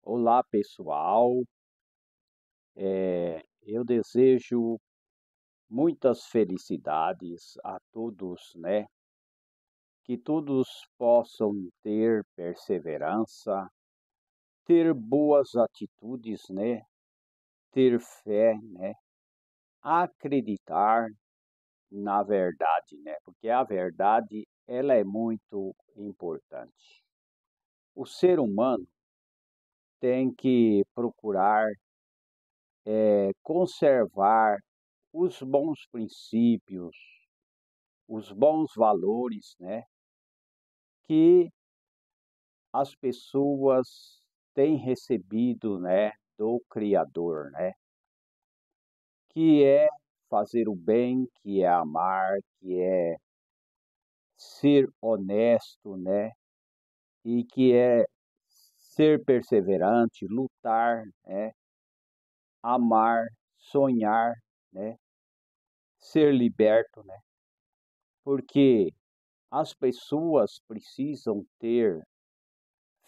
Olá, pessoal. Eu desejo muitas felicidades a todos, né? Que todos possam ter perseverança, ter boas atitudes, né? Ter fé, né? Acreditar na verdade, né? Porque a verdade, ela é muito importante. O ser humano tem que procurar conservar os bons princípios, os bons valores, né, que as pessoas têm recebido, né, do Criador, né, que é fazer o bem, que é amar, que é ser honesto, né, e que é ser perseverante, lutar, né, amar, sonhar, né, ser liberto, né, porque as pessoas precisam ter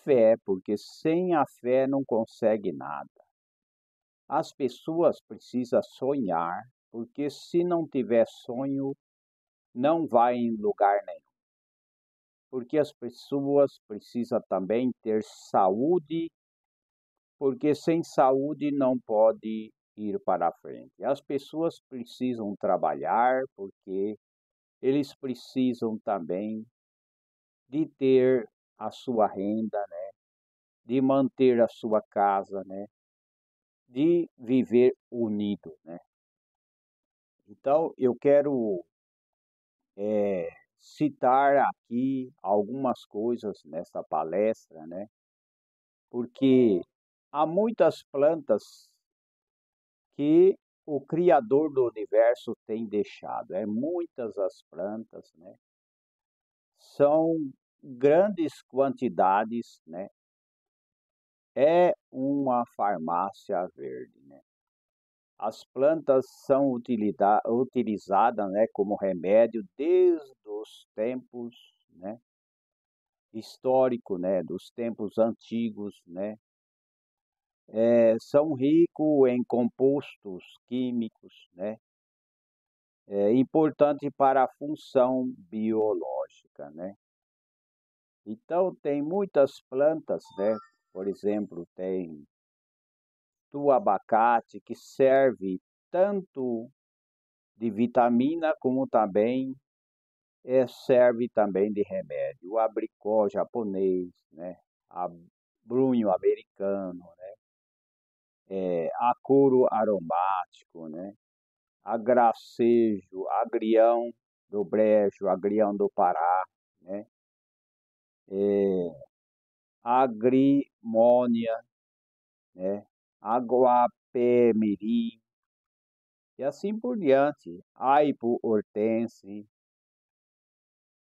fé, porque sem a fé não consegue nada. As pessoas precisam sonhar, porque se não tiver sonho, não vai em lugar nenhum. Porque as pessoas precisam também ter saúde, porque sem saúde não pode ir para a frente. As pessoas precisam trabalhar, porque eles precisam também de ter a sua renda, né? De manter a sua casa, né? De viver unido, né? Então, eu quero citar aqui algumas coisas nessa palestra, né? Porque há muitas plantas que o Criador do Universo tem deixado. É muitas as plantas, né? São grandes quantidades, né? É uma farmácia verde, né? As plantas são utilizadas, né, como remédio desde os tempos, né, histórico, né, dos tempos antigos, né. São ricos em compostos químicos, né, importante para a função biológica, né. Então tem muitas plantas, né, por exemplo, tem do abacate que serve tanto de vitamina como também serve também de remédio. O abricó japonês, né? Abrunho americano, né? Acoro aromático, né? Agracejo, agrião do Brejo, agrião do Pará, né? Agrimônia, né? Aguapé-mirim, e assim por diante. Aipo hortense,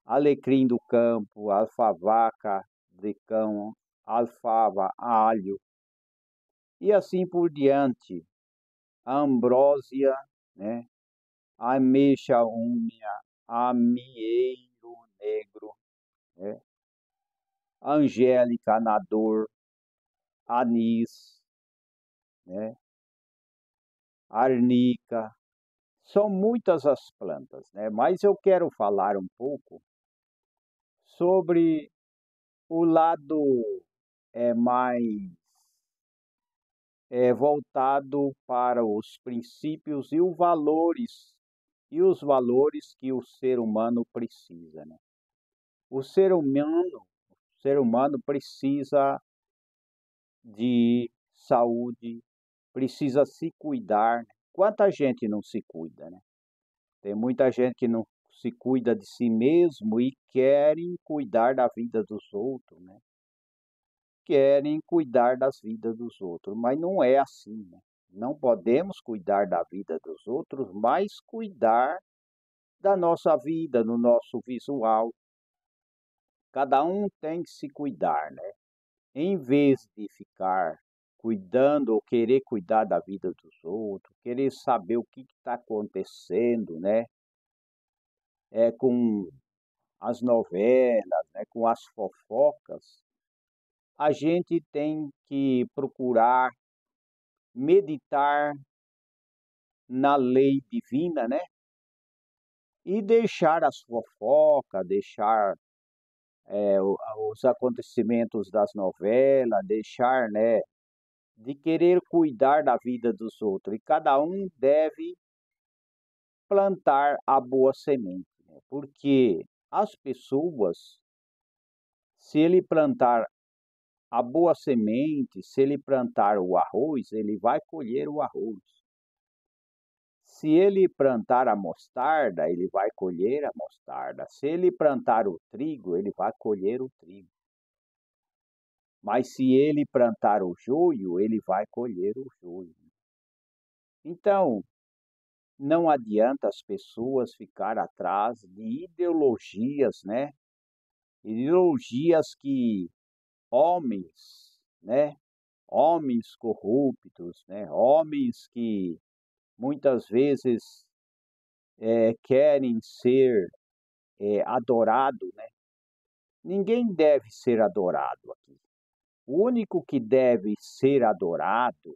alecrim do campo, alfavaca de cão, alfava, alho, e assim por diante. A ambrósia, né? Ameixa úmia, amieiro negro, né? Angélica nador, anis, né? Arnica. São muitas as plantas, né? Mas eu quero falar um pouco sobre o lado mais voltado para os princípios e os valores que o ser humano precisa, né? O ser humano, o ser humano precisa de saúde, precisa se cuidar, né? Quanta gente não se cuida, né? Tem muita gente que não se cuida de si mesmo e querem cuidar da vida dos outros, né? Querem cuidar das vidas dos outros, mas não é assim, né? Não podemos cuidar da vida dos outros, mas cuidar da nossa vida, do nosso visual. Cada um tem que se cuidar, né? Em vez de ficar cuidando ou querer cuidar da vida dos outros, querer saber o que está acontecendo, né? Com as novelas, né? Com as fofocas, a gente tem que procurar meditar na lei divina, né? E deixar as fofocas, deixar os acontecimentos das novelas, deixar, né, de querer cuidar da vida dos outros. E cada um deve plantar a boa semente, né? Porque as pessoas, se ele plantar a boa semente, se ele plantar o arroz, ele vai colher o arroz. Se ele plantar a mostarda, ele vai colher a mostarda. Se ele plantar o trigo, ele vai colher o trigo. Mas se ele plantar o joio, ele vai colher o joio. Então, não adianta as pessoas ficar atrás de ideologias, né? Ideologias que homens, né? Homens corruptos, né? Homens que muitas vezes querem ser adorados, né? Ninguém deve ser adorado aqui. O único que deve ser adorado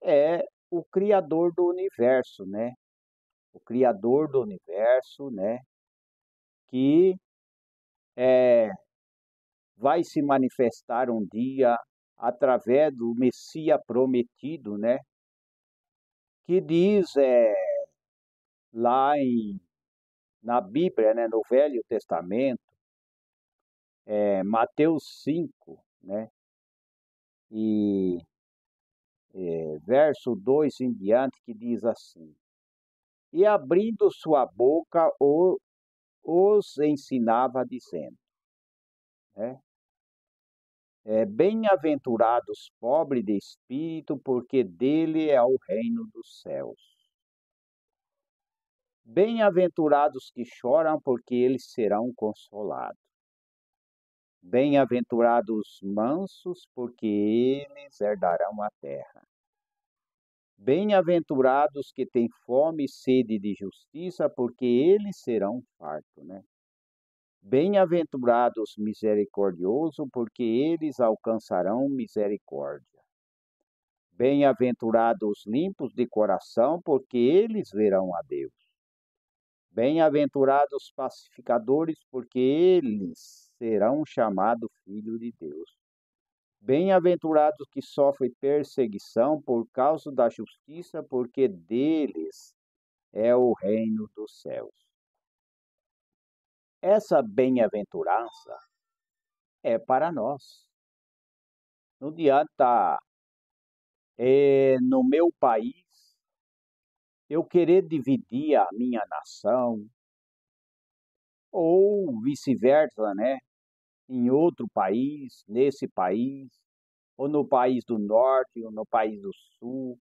é o Criador do universo, né? O Criador do universo, né? Que é, vai se manifestar um dia através do Messias prometido, né? Que diz lá na Bíblia, né? No Velho Testamento, Mateus 5, né? E verso 2 em diante, que diz assim: E abrindo sua boca, os ensinava, dizendo, né? Bem-aventurados pobres de espírito, porque dele é o reino dos céus. Bem-aventurados que choram, porque eles serão consolados. Bem-aventurados mansos, porque eles herdarão a terra. Bem-aventurados que têm fome e sede de justiça, porque eles serão fartos, né? Bem-aventurados misericordiosos, porque eles alcançarão misericórdia. Bem-aventurados limpos de coração, porque eles verão a Deus. Bem-aventurados pacificadores, porque eles serão chamados filhos de Deus. Bem-aventurados que sofrem perseguição por causa da justiça, porque deles é o reino dos céus. Essa bem-aventurança é para nós. Não adianta no meu país eu querer dividir a minha nação, ou vice-versa, né? Em outro país, nesse país, ou no país do norte, ou no país do sul,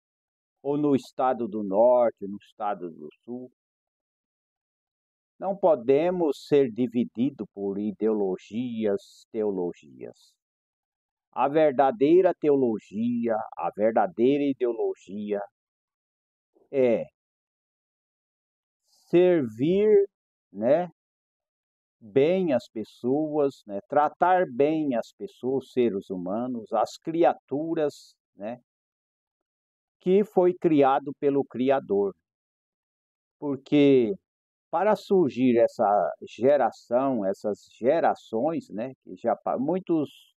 ou no estado do norte, no estado do sul. Não podemos ser divididos por ideologias, teologias. A verdadeira teologia, a verdadeira ideologia é servir, né, bem as pessoas, né, tratar bem as pessoas, seres humanos, as criaturas, né, que foi criado pelo Criador. Porque para surgir essa geração, essas gerações, né, que muitos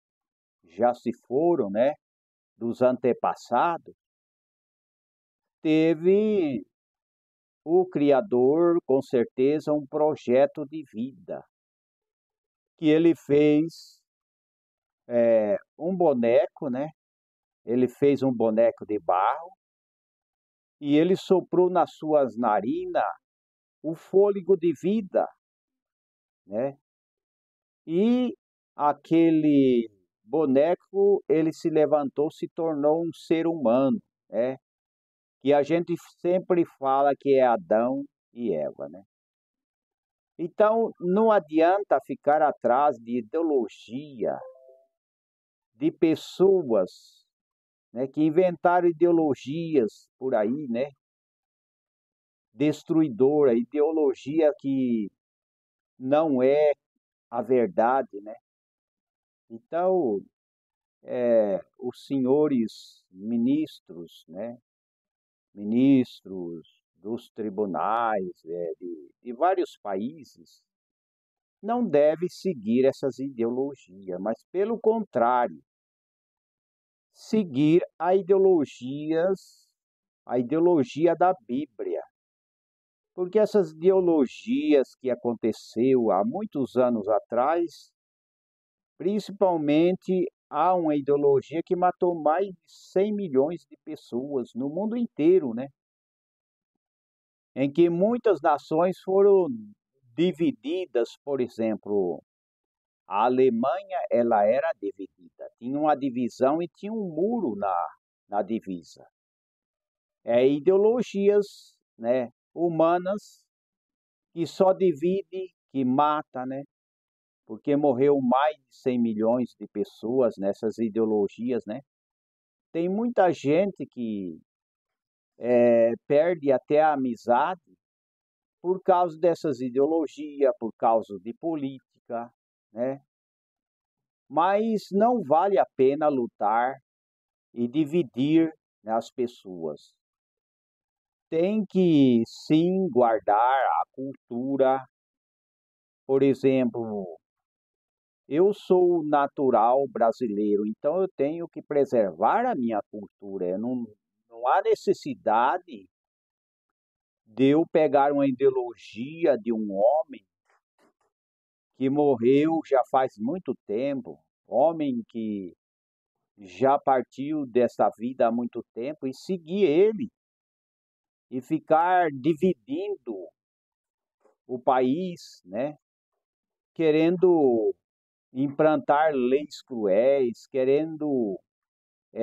já se foram, né, dos antepassados, teve o Criador, com certeza, um projeto de vida, que ele fez um boneco, né? Ele fez um boneco de barro e ele soprou nas suas narinas o fôlego de vida, né? E aquele boneco, ele se levantou, se tornou um ser humano, né? Que a gente sempre fala que é Adão e Eva, né? Então, não adianta ficar atrás de ideologia, de pessoas, né, que inventaram ideologias por aí, né? Destruidora, ideologia que não é a verdade, né? Então, os senhores ministros, né, ministros dos tribunais de vários países, não devem seguir essas ideologias, mas, pelo contrário, seguir a ideologia da Bíblia. Porque essas ideologias que aconteceu há muitos anos atrás, principalmente há uma ideologia que matou mais de 100 milhões de pessoas no mundo inteiro, né? Em que muitas nações foram divididas, por exemplo, a Alemanha, ela era dividida, tinha uma divisão e tinha um muro na divisa. Ideologias, né, humanas que só divide, que mata, né? Porque morreu mais de 100 milhões de pessoas nessas ideologias, né? Tem muita gente que perde até a amizade por causa dessas ideologias, por causa de política, né? Mas não vale a pena lutar e dividir, né, as pessoas. Tem que sim guardar a cultura. Por exemplo, eu sou natural brasileiro, então eu tenho que preservar a minha cultura. Não há necessidade de eu pegar uma ideologia de um homem que morreu já faz muito tempo, homem que já partiu dessa vida há muito tempo, e seguir ele e ficar dividindo o país, né? Querendo implantar leis cruéis, querendo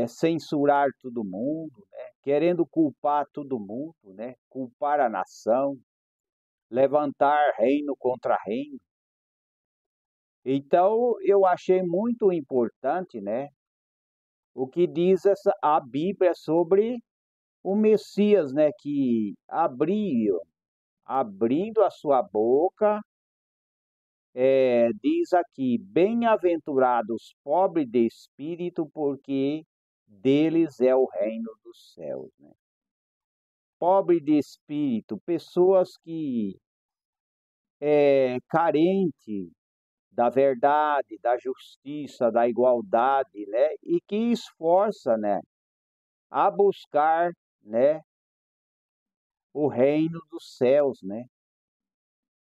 censurar todo mundo, né? Querendo culpar todo mundo, né? Culpar a nação, levantar reino contra reino. Então, eu achei muito importante, né? O que diz a Bíblia sobre o Messias, né? Que abrindo a sua boca, diz aqui: bem-aventurados pobres de espírito, porque deles é o reino dos céus, né? Pobre de espírito, pessoas que carente da verdade, da justiça, da igualdade, né? E que esforça, né, a buscar, né, o reino dos céus, né?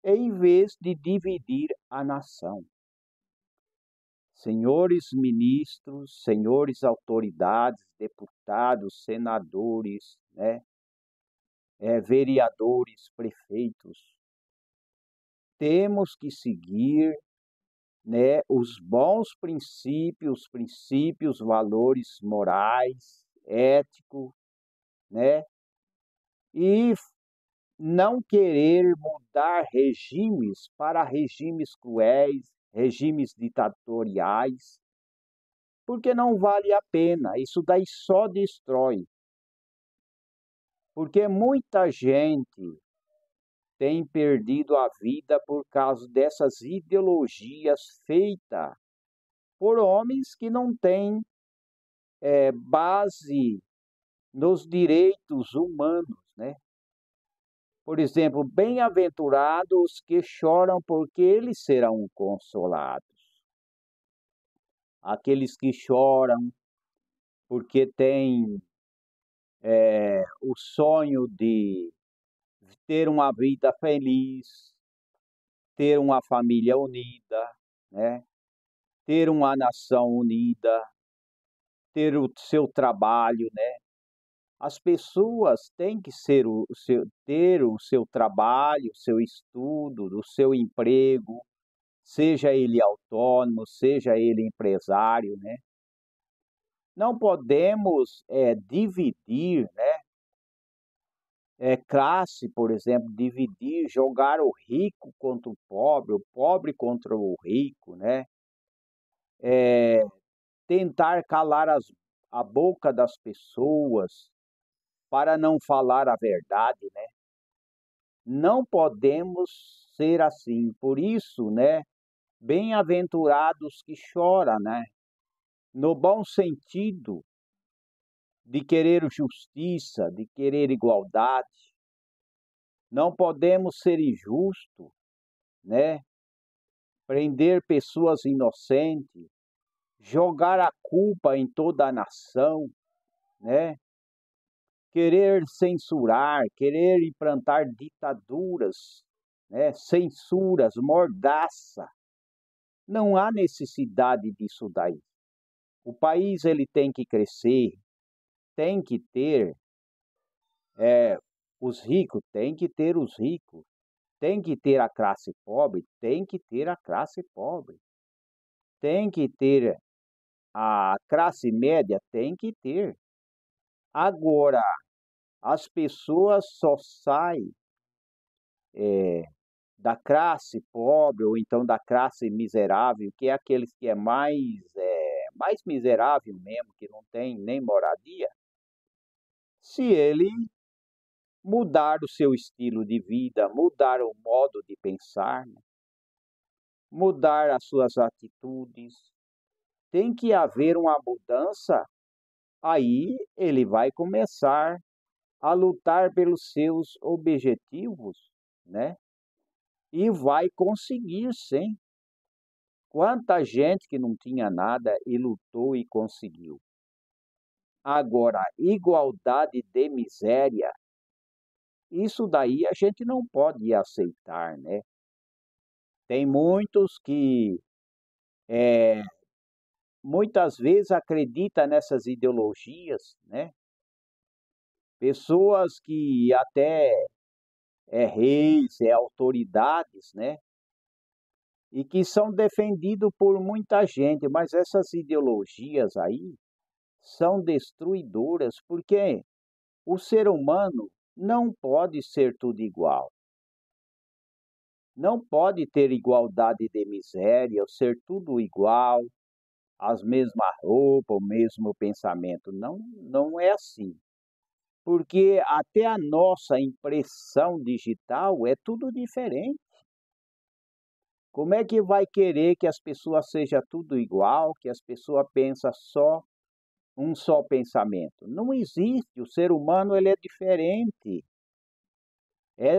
Em vez de dividir a nação. Senhores ministros, senhores autoridades, deputados, senadores, né, vereadores, prefeitos, temos que seguir, né, os bons princípios, valores morais, éticos, né, e não querer mudar regimes para regimes cruéis, regimes ditatoriais, porque não vale a pena, isso daí só destrói. Porque muita gente tem perdido a vida por causa dessas ideologias feitas por homens que não têm base nos direitos humanos, né? Por exemplo, bem-aventurados que choram, porque eles serão consolados. Aqueles que choram porque têm o sonho de ter uma vida feliz, ter uma família unida, né? Ter uma nação unida, ter o seu trabalho, né? As pessoas têm que ter o seu trabalho, o seu estudo, o seu emprego, seja ele autônomo, seja ele empresário, né? Não podemos dividir, né? Classe, por exemplo, dividir, jogar o rico contra o pobre contra o rico, né? Tentar calar a boca das pessoas para não falar a verdade, né? Não podemos ser assim. Por isso, né? Bem-aventurados que choram, né? No bom sentido de querer justiça, de querer igualdade. Não podemos ser injustos, né? Prender pessoas inocentes, jogar a culpa em toda a nação, né? Querer censurar, querer implantar ditaduras, né? Censuras, mordaça. Não há necessidade disso daí. O país ele tem que crescer, tem que ter os ricos, tem que ter os ricos, tem que ter a classe pobre, tem que ter a classe pobre, tem que ter a classe média, tem que ter. Agora, as pessoas só saem da classe pobre ou então da classe miserável, que é aqueles que é mais miserável mesmo, que não tem nem moradia, se ele mudar o seu estilo de vida, mudar o modo de pensar, né? Mudar as suas atitudes. Tem que haver uma mudança, aí ele vai começar a lutar pelos seus objetivos, né? E vai conseguir, sim. Quanta gente que não tinha nada e lutou e conseguiu. Agora, igualdade de miséria, isso daí a gente não pode aceitar, né? Tem muitos que muitas vezes acreditam nessas ideologias, né? Pessoas que até reis, autoridades, né? E que são defendidos por muita gente, mas essas ideologias aí são destruidoras, porque o ser humano não pode ser tudo igual. Não pode ter igualdade de miséria, ou ser tudo igual, as mesmas roupas, o mesmo pensamento. Não, não é assim. Porque até a nossa impressão digital é tudo diferente. Como é que vai querer que as pessoas sejam tudo igual, que as pessoas pensam só um só pensamento? Não existe. O ser humano ele é diferente.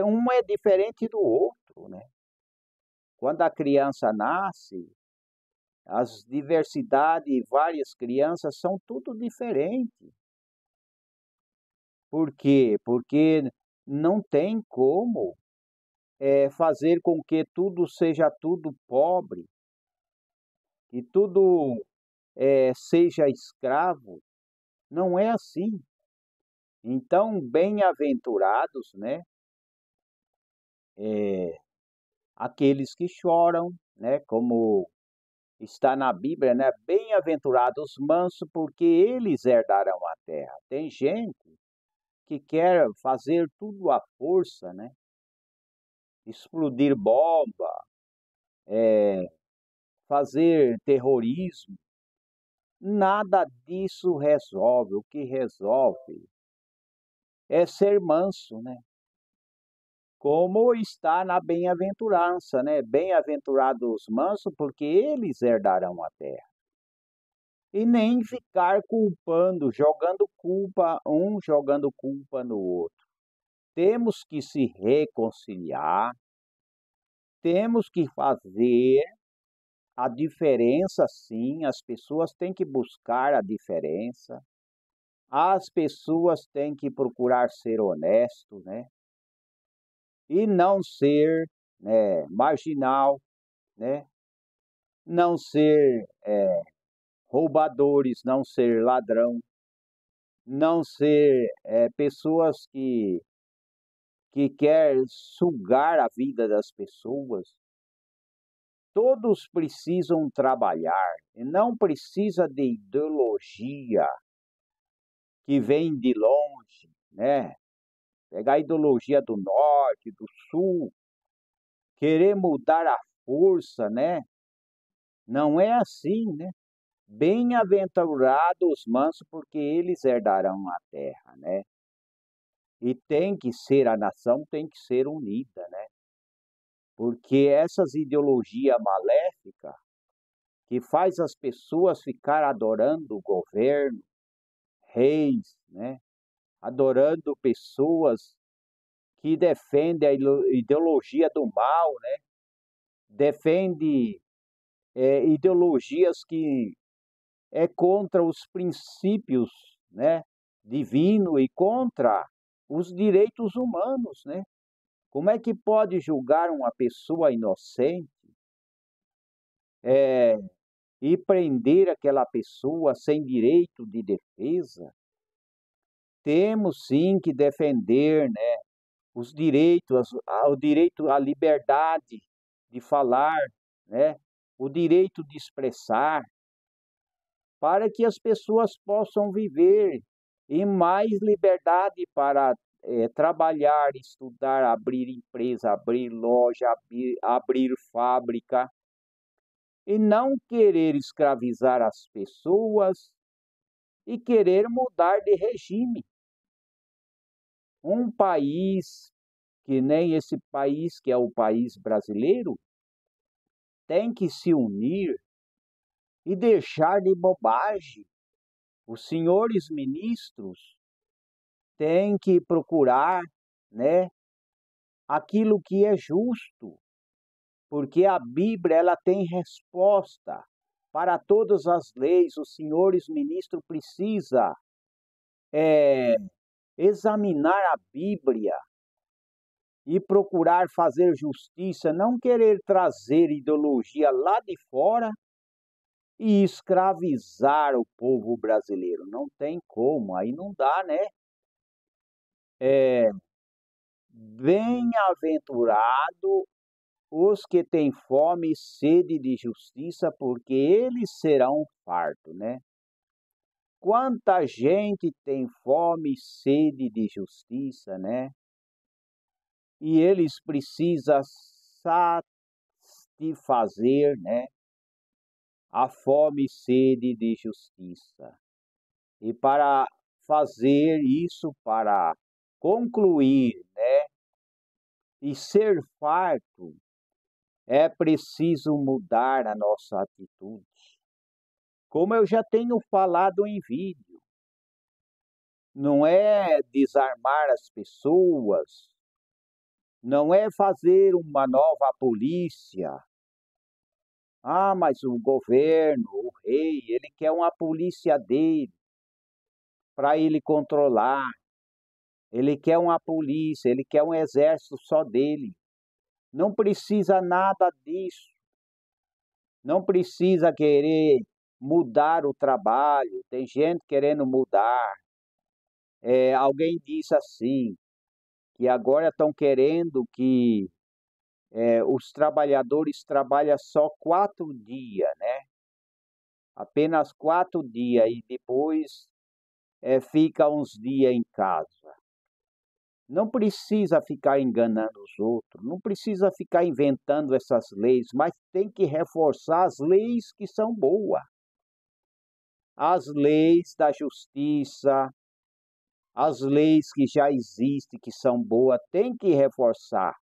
Um é diferente do outro, né? Quando a criança nasce, as diversidades, várias crianças são tudo diferente. Por quê? Porque não tem como fazer com que tudo seja tudo pobre, que tudo seja escravo. Não é assim. Então, bem-aventurados, né? Aqueles que choram, né? Como está na Bíblia, né? Bem-aventurados os mansos, porque eles herdarão a terra. Tem gente que quer fazer tudo à força, né? Explodir bomba, fazer terrorismo. Nada disso resolve. O que resolve é ser manso, né? Como está na bem-aventurança, né? Bem-aventurados os mansos, porque eles herdarão a terra. E nem ficar culpando, jogando culpa, um jogando culpa no outro. Temos que se reconciliar, temos que fazer a diferença, sim, as pessoas têm que buscar a diferença, as pessoas têm que procurar ser honesto, né? E não ser, né, marginal, né? Não ser roubadores, não ser ladrão, não ser pessoas que quer sugar a vida das pessoas. Todos precisam trabalhar e não precisa de ideologia que vem de longe, né? Pegar a ideologia do norte, do sul, querer mudar a força, né? Não é assim, né? Bem-aventurados os mansos, porque eles herdarão a terra, né? E tem que ser, a nação tem que ser unida, né? porque essas ideologias maléficas que faz as pessoas ficar adorando o governo, reis, né? Adorando pessoas que defendem a ideologia do mal, né? Defende ideologias que é contra os princípios, né? Divino e contra os direitos humanos, né? Como é que pode julgar uma pessoa inocente e prender aquela pessoa sem direito de defesa? Temos sim que defender, né, os direitos, o direito à liberdade de falar, né, o direito de expressar, para que as pessoas possam viver em mais liberdade para trabalhar, estudar, abrir empresa, abrir loja, abrir fábrica, e não querer escravizar as pessoas e querer mudar de regime. Um país que nem esse país, que é o país brasileiro, tem que se unir e deixar de bobagem. Os senhores ministros têm que procurar, né, aquilo que é justo, porque a Bíblia ela tem resposta para todas as leis. Os senhores ministros precisam examinar a Bíblia e procurar fazer justiça, não querer trazer ideologia lá de fora e escravizar o povo brasileiro. Não tem como, aí não dá, né? Bem-aventurado os que têm fome e sede de justiça, porque eles serão fartos, né? Quanta gente tem fome e sede de justiça, né? E eles precisam satisfazer, né, a fome e sede de justiça. E para fazer isso, para concluir, né, e ser farto, é preciso mudar a nossa atitude. Como eu já tenho falado em vídeo, não é desarmar as pessoas, não é fazer uma nova polícia. Ah, mas o governo, o rei, ele quer uma polícia dele para ele controlar. Ele quer uma polícia, ele quer um exército só dele. Não precisa nada disso. Não precisa querer mudar o trabalho. Tem gente querendo mudar. Alguém disse assim, que agora estão querendo que os trabalhadores trabalhem só 4 dias, né? Apenas 4 dias e depois fica uns dias em casa. Não precisa ficar enganando os outros, não precisa ficar inventando essas leis, mas tem que reforçar as leis que são boas. As leis da justiça, as leis que já existem, que são boas, tem que reforçar.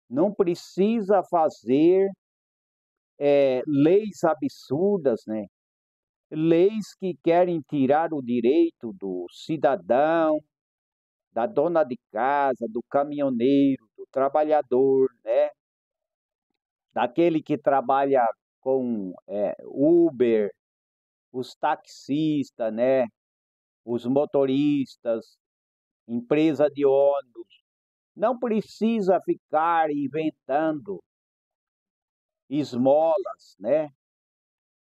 Não precisa fazer leis absurdas, né? Leis que querem tirar o direito do cidadão, da dona de casa, do caminhoneiro, do trabalhador, né? Daquele que trabalha com Uber, os taxistas, né? Os motoristas, empresa de ônibus. Não precisa ficar inventando esmolas, né?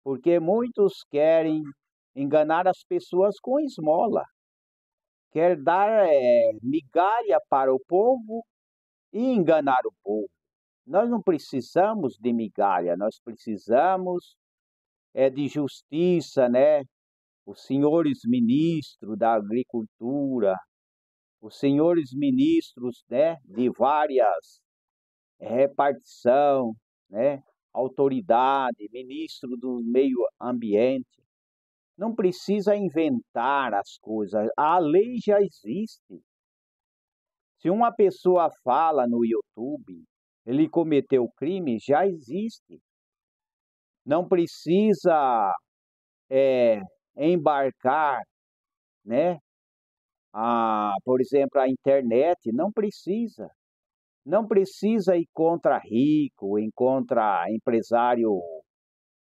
Porque muitos querem enganar as pessoas com esmola. Quer dar migalha para o povo e enganar o povo. Nós não precisamos de migalha, nós precisamos de justiça, né? Os senhores ministros da agricultura, os senhores ministros, né, de várias repartição, né, autoridade, ministro do meio ambiente, não precisa inventar as coisas, a lei já existe. Se uma pessoa fala no YouTube ele cometeu o crime, já existe. Não precisa embarcar, né? Por exemplo, a internet, não precisa. Não precisa ir contra rico, ir contra empresário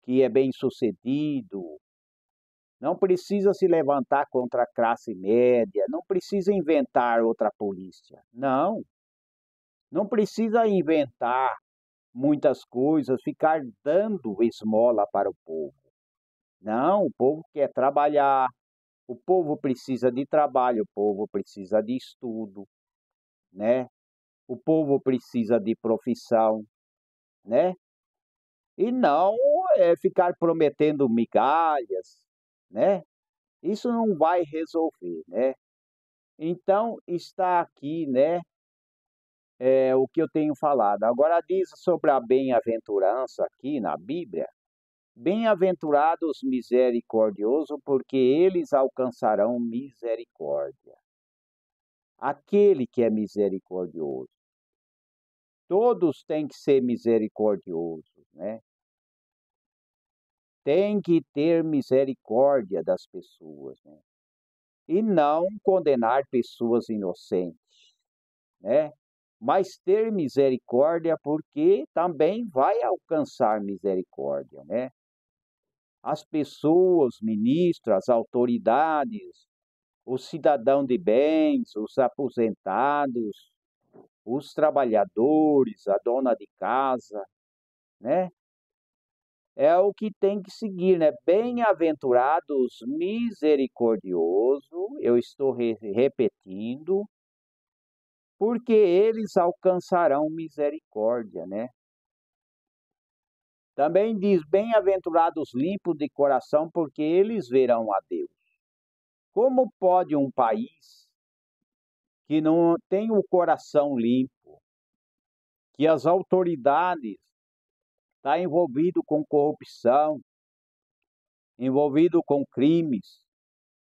que é bem-sucedido. Não precisa se levantar contra a classe média. Não precisa inventar outra polícia. Não. Não precisa inventar muitas coisas, ficar dando esmola para o povo. Não, o povo quer trabalhar, o povo precisa de trabalho, o povo precisa de estudo, né? O povo precisa de profissão, né? E não ficar prometendo migalhas, né? Isso não vai resolver, né? Então está aqui, né? O que eu tenho falado. Agora diz sobre a bem-aventurança aqui na Bíblia. Bem-aventurados misericordiosos, porque eles alcançarão misericórdia. Aquele que é misericordioso. Todos têm que ser misericordiosos, né? Tem que ter misericórdia das pessoas, né? E não condenar pessoas inocentes, né? Mas ter misericórdia porque também vai alcançar misericórdia, né? As pessoas, ministros, as autoridades, os cidadãos de bens, os aposentados, os trabalhadores, a dona de casa, né? É o que tem que seguir, né? Bem-aventurados misericordiosos, eu estou repetindo, porque eles alcançarão misericórdia, né? Também diz: bem-aventurados limpos de coração, porque eles verão a Deus. Como pode um país que não tem o coração limpo, que as autoridades estão envolvidas com corrupção, envolvido com crimes,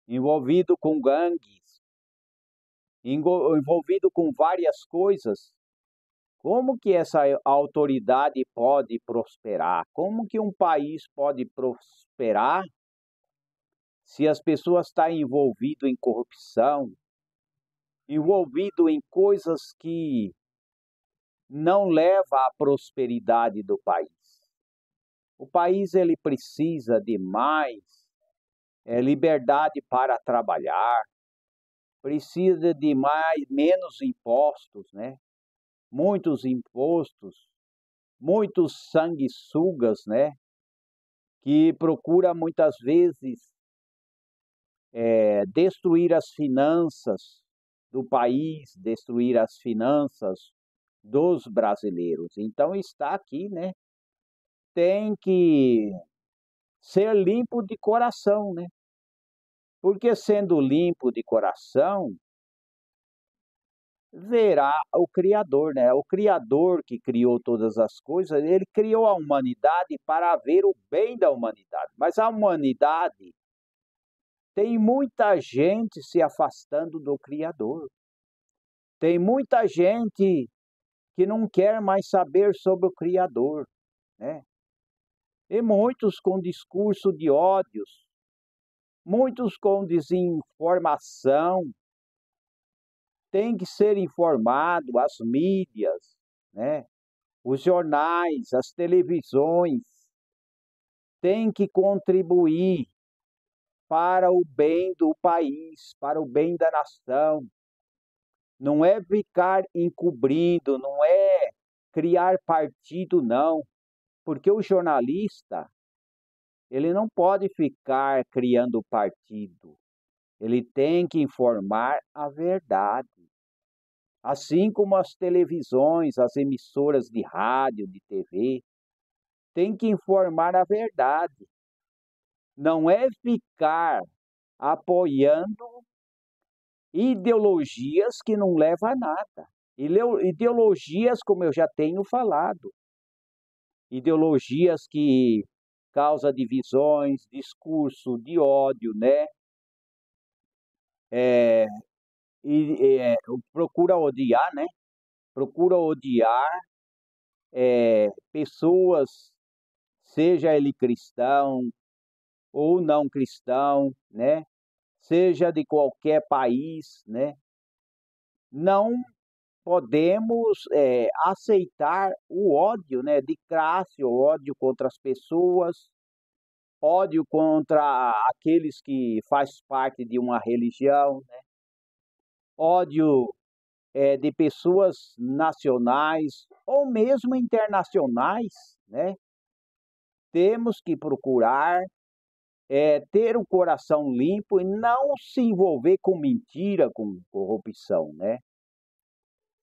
envolvido com gangues, envolvido com várias coisas, como que essa autoridade pode prosperar? Como que um país pode prosperar se as pessoas estão envolvidas em corrupção, envolvido em coisas que não levam à prosperidade do país? O país ele precisa de mais liberdade para trabalhar, precisa de menos impostos, né? Muitos impostos, muitos sanguessugas, né? Que procura muitas vezes destruir as finanças do país, destruir as finanças dos brasileiros. Então está aqui, né? Tem que ser limpo de coração, né? Porque sendo limpo de coração, verá o Criador, né? O Criador que criou todas as coisas, ele criou a humanidade para ver o bem da humanidade. Mas a humanidade tem muita gente se afastando do Criador. Tem muita gente que não quer mais saber sobre o Criador, né? E muitos com discurso de ódios, muitos com desinformação. Tem que ser informado, as mídias, né? Os jornais, as televisões, têm que contribuir para o bem do país, para o bem da nação. Não é ficar encobrindo, não é criar partido, não. Porque o jornalista, ele não pode ficar criando partido. Ele tem que informar a verdade. Assim como as televisões, as emissoras de rádio, de TV, têm que informar a verdade. Não é ficar apoiando ideologias que não levam a nada. Ideologias, como eu já tenho falado, ideologias que causam divisões, discurso de ódio, né? Procura odiar, né? Procura odiar pessoas, seja ele cristão ou não cristão, né? Seja de qualquer país, né? Não podemos aceitar o ódio, né? De classe, o ódio contra as pessoas, ódio contra aqueles que faz parte de uma religião, né? Ódio de pessoas nacionais ou mesmo internacionais, né? Temos que procurar ter o coração limpo e não se envolver com mentira, com corrupção, né?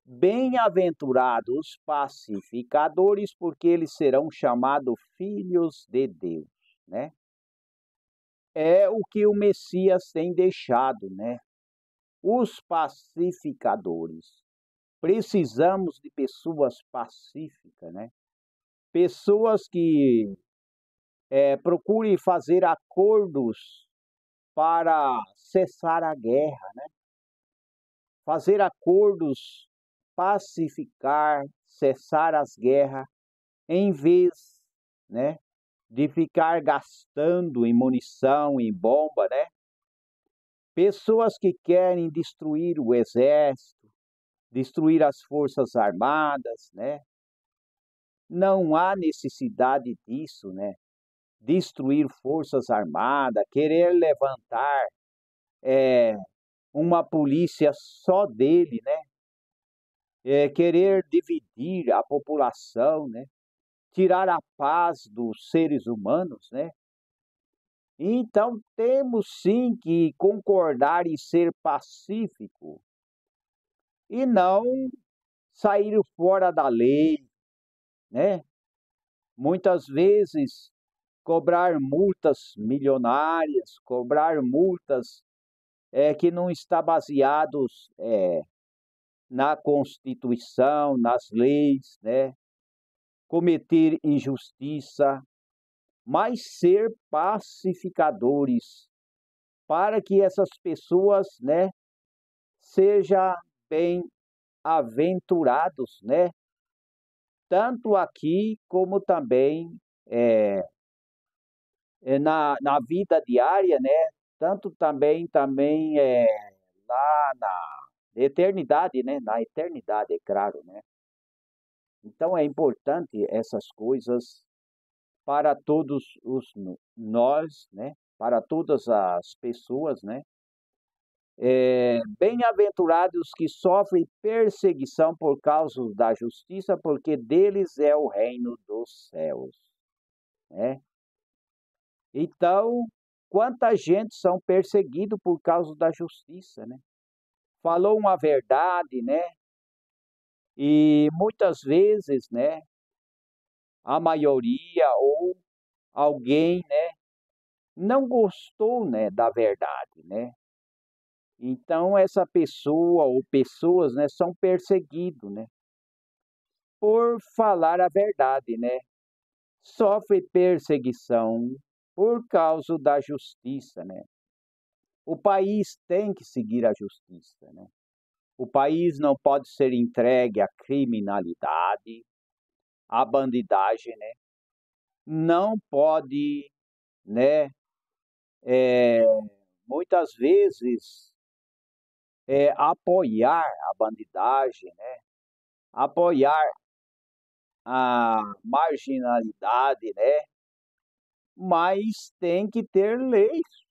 Bem-aventurados os pacificadores, porque eles serão chamados filhos de Deus, né? É o que o Messias tem deixado, né? Os pacificadores. Precisamos de pessoas pacíficas, né? Pessoas que procurem fazer acordos para cessar a guerra, né? Fazer acordos, pacificar, cessar as guerras, em vez, né, de ficar gastando em munição, em bomba, né? Pessoas que querem destruir o exército, destruir as forças armadas, né? Não há necessidade disso, né? Destruir forças armadas, querer levantar uma polícia só dele, né? Querer dividir a população, né? Tirar a paz dos seres humanos, né? Então temos sim que concordar em ser pacífico e não sair fora da lei, né? Muitas vezes cobrar multas milionárias, cobrar multas que não está baseados na Constituição, nas leis, né? Cometer injustiça, mas ser pacificadores para que essas pessoas, né, sejam bem-aventurados, né? Tanto aqui como também na vida diária, né? Tanto também lá na eternidade, né? Na eternidade, é claro, né? Então é importante essas coisas para todos nós, né? Para todas as pessoas, né? Bem-aventurados que sofrem perseguição por causa da justiça, porque deles é o reino dos céus, né? Então, quanta gente são perseguidos por causa da justiça, né? Falou uma verdade, né? E muitas vezes, né, a maioria ou alguém, né, não gostou, né, da verdade, né? Então essa pessoa ou pessoas, né, são perseguidos, né, por falar a verdade, né? Sofre perseguição por causa da justiça, né? O país tem que seguir a justiça, né? O país não pode ser entregue à criminalidade, à bandidagem, né? Não pode, né, é, muitas vezes apoiar a bandidagem, né? Apoiar a marginalidade, né? Mas tem que ter leis.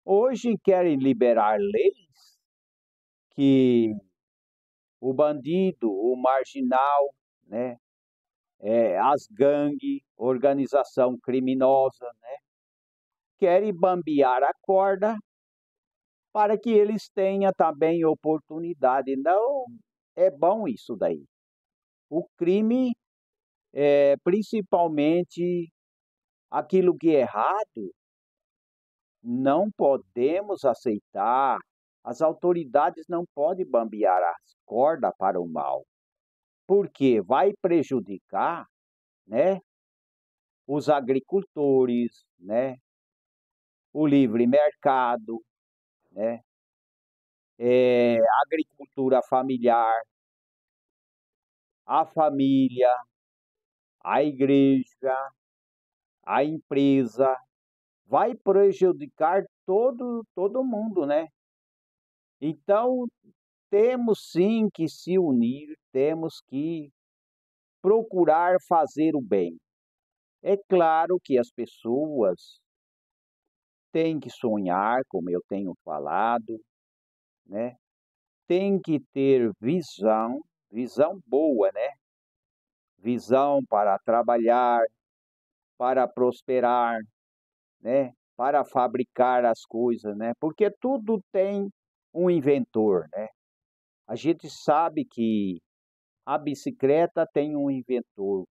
Hoje querem liberar leis que o bandido, o marginal, né? As gangues, organização criminosa, né? Querem bambear a corda para que eles tenham também oportunidade. Não é bom isso daí. O crime, principalmente aquilo que é errado, não podemos aceitar. As autoridades não podem bambear as cordas para o mal, porque vai prejudicar, né, os agricultores, né, o livre mercado, né, a agricultura familiar, a família. a igreja, a empresa, vai prejudicar todo mundo, né? Então, temos sim que se unir, temos que procurar fazer o bem. É claro que as pessoas têm que sonhar, como eu tenho falado, né? Tem que ter visão, visão boa, né? Visão para trabalhar, para prosperar, né? Para fabricar as coisas, né? Porque tudo tem um inventor, né? A gente sabe que a bicicleta tem um inventor,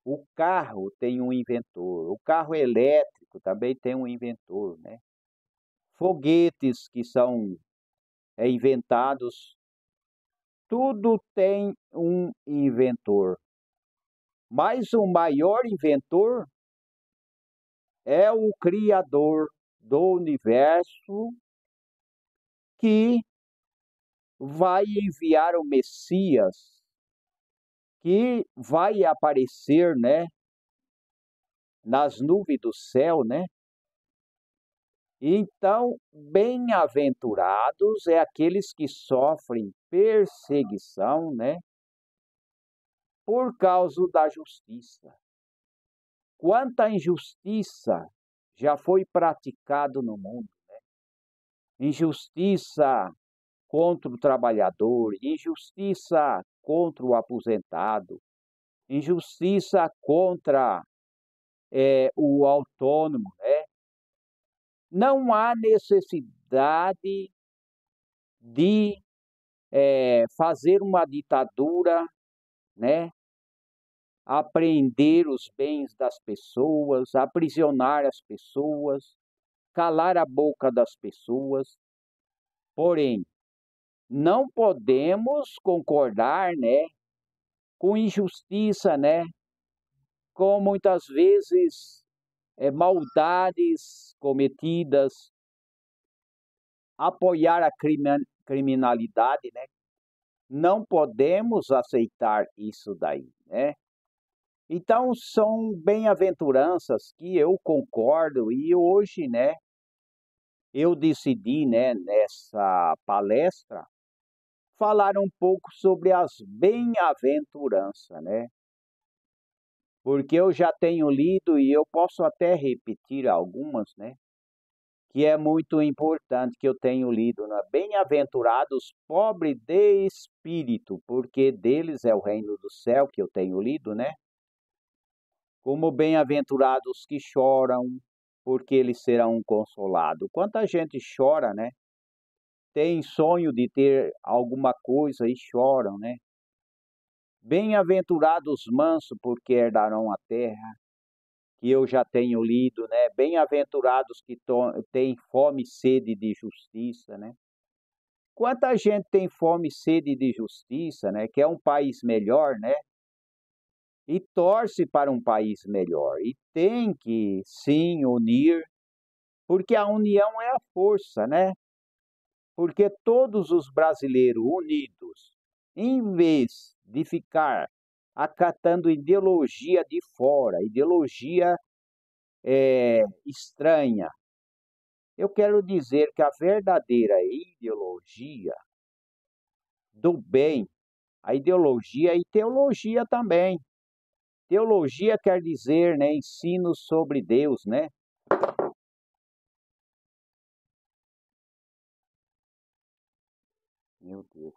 o carro tem um inventor, o carro elétrico também tem um inventor, né? Foguetes que são inventados, tudo tem um inventor. Mas o maior inventor é o Criador do universo que vai enviar o Messias, que vai aparecer, né, nas nuvens do céu, né? Então, bem-aventurados é aqueles que sofrem perseguição, né, por causa da justiça. Quanta injustiça já foi praticado no mundo, né? Injustiça contra o trabalhador, injustiça contra o aposentado, injustiça contra o autônomo, né? Não há necessidade de fazer uma ditadura, né? Apreender os bens das pessoas, aprisionar as pessoas, calar a boca das pessoas. Porém, não podemos concordar, né, com injustiça, né, com muitas vezes maldades cometidas, apoiar a criminalidade, né? Não podemos aceitar isso daí, né? Então, são bem-aventuranças que eu concordo e hoje, né, eu decidi, né, nessa palestra, falar um pouco sobre as bem-aventuranças, né? Porque eu já tenho lido e eu posso até repetir algumas, né? Que é muito importante que eu tenho lido, né? Bem-aventurados pobres de espírito, porque deles é o reino do céu, que eu tenho lido, né? Como bem-aventurados que choram, porque eles serão consolados. Quanta gente chora, né? Tem sonho de ter alguma coisa e choram, né? Bem-aventurados mansos, porque herdarão a terra, que eu já tenho lido, né? Bem-aventurados que têm fome e sede de justiça, né? Quanta gente tem fome e sede de justiça, né? Quer um país melhor, né? E torce para um país melhor. E tem que, sim, unir, porque a união é a força, né? Porque todos os brasileiros unidos, em vez de ficar acatando ideologia de fora, ideologia estranha, eu quero dizer que a verdadeira ideologia do bem, a ideologia e teologia também. Teologia quer dizer, né, ensino sobre Deus, né? Meu Deus.